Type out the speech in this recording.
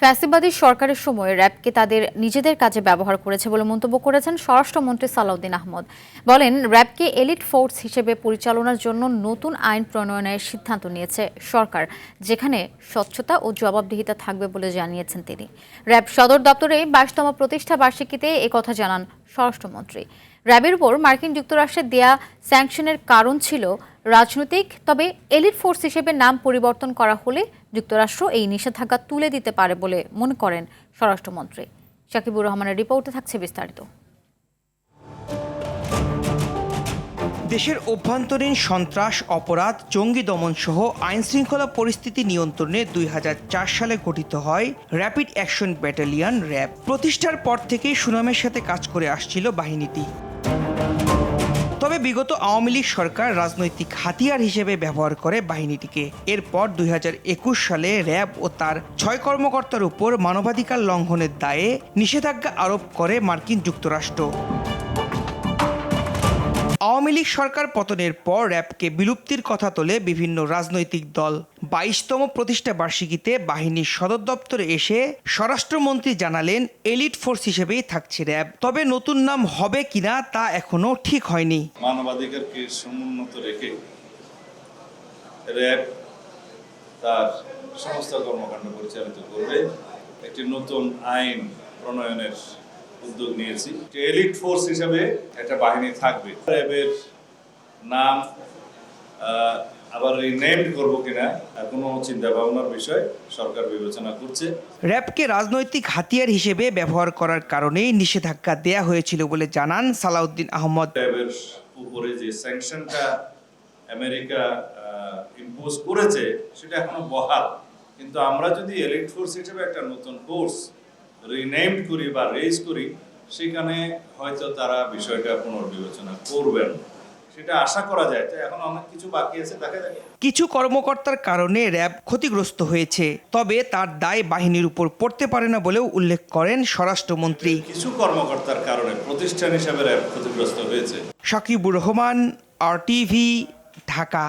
ফ্যাসিবাদী সরকারের সময় র্যাবকে তাদের নিজেদের কাজে ব্যবহার করেছে বলে মন্তব্য করেছেন স্বরাষ্ট্রমন্ত্রী সালাউদ্দিন আহমদ। বলেন, র্যাবকে এলিট ফোর্স হিসেবে পরিচালনার জন্য নতুন আইন প্রণয়নের সিদ্ধান্ত নিয়েছে সরকার, যেখানে স্বচ্ছতা ও জবাবদিহিতা থাকবে বলে জানিয়েছেন তিনি। র্যাব সদর দপ্তরে 22তম প্রতিষ্ঠা বার্ষিকীতে একথা জানান স্বরাষ্ট্রমন্ত্রী। র্যাবের উপর মার্কিন যুক্তরাষ্ট্রের দেয়া স্যাংশনের কারণ ছিল রাজনৈতিক, তবে এলিট ফোর্স হিসেবে নাম পরিবর্তন করা হলে যুক্তরাষ্ট্র এই নিষেধাজ্ঞা তুলে দিতে পারে বলে মনে করেন স্বরাষ্ট্রমন্ত্রী। শাকিবুর রহমানের রিপোর্টে থাকছে বিস্তারিত। দেশের অভ্যন্তরীণ সন্ত্রাস, অপরাধ, জঙ্গি দমন সহ আইনশৃঙ্খলা পরিস্থিতি নিয়ন্ত্রণে 2004 সালে গঠিত হয় র্যাপিড অ্যাকশন ব্যাটালিয়ন র্যাব। প্রতিষ্ঠার পর থেকেই সুনামের সাথে কাজ করে আসছিল বাহিনীটি। তবে বিগত আওয়ামী লীগ সরকার রাজনৈতিক হাতিয়ার হিসেবে ব্যবহার করে বাহিনীটিকে। এরপর 2021 সালে র্যাব ও তার 6 কর্মকর্তার উপর মানবাধিকার লঙ্ঘনের দায়ে নিষেধাজ্ঞা আরোপ করে মার্কিন যুক্তরাষ্ট্র। আওয়ামী লীগ সরকার পতনের পর র্যাবকে বিলুপ্তির কথা তোলে বিভিন্ন রাজনৈতিক দল। 22তম প্রতিষ্ঠা বার্ষিকীতে বাহিনীর সদর দপ্তরে এসে স্বরাষ্ট্রমন্ত্রী জানালেন, এলিট ফোর্স হিসেবেই থাকছে র্যাব, তবে নতুন নাম হবে কিনা তা এখনো ঠিক হয়নি। মানবাধিকারকে সমুন্নত রেখে র্যাব তার সমস্ত কর্মকাণ্ড পরিচালিত করবে। একটি নতুন আইন প্রণয়নের উদ্যোগ নিয়েছি। এলিট ফোর্স হিসেবে একটা বাহিনী থাকবে। র্যাবের নাম আবার রিনেমড করবো কিনা কোনো চিন্তা ভাবনার বিষয় সরকার বিবেচনা করছে। র্যাবকে রাজনৈতিক হাতিয়ার হিসেবে ব্যবহার করার কারণেই নিষেধাজ্ঞা দেয়া হয়েছিল বলে জানান সালাউদ্দিন আহমদ। র্যাবের উপরে যে স্যাংশনটা আমেরিকা ইম্পোজ করেছে সেটা এখনো বহাল, কিন্তু আমরা যদি এলিট ফোর্স হিসেবে একটা নতুন ফোর্স রিনেমড করি বা রেজ করি, সেখানে হয়তো তারা বিষয়টা পুনর্বিবেচনা করবেন, সেটা আশা করা যায়। তো এখন অনেক কিছু বাকি আছে, দেখা যায়। কিছু কর্মকর্তার কারণে র্যাব ক্ষতিগ্রস্ত হয়েছে, তবে তার দায় বাহিনীর উপর পড়তে পারে না বলেও উল্লেখ করেন স্বরাষ্ট্রমন্ত্রী। কিছু কর্মকর্তার কারণে প্রতিষ্ঠান হিসেবে র্যাব ক্ষতিগ্রস্ত হয়েছে। শাকিবুর রহমান, RTV, ঢাকা।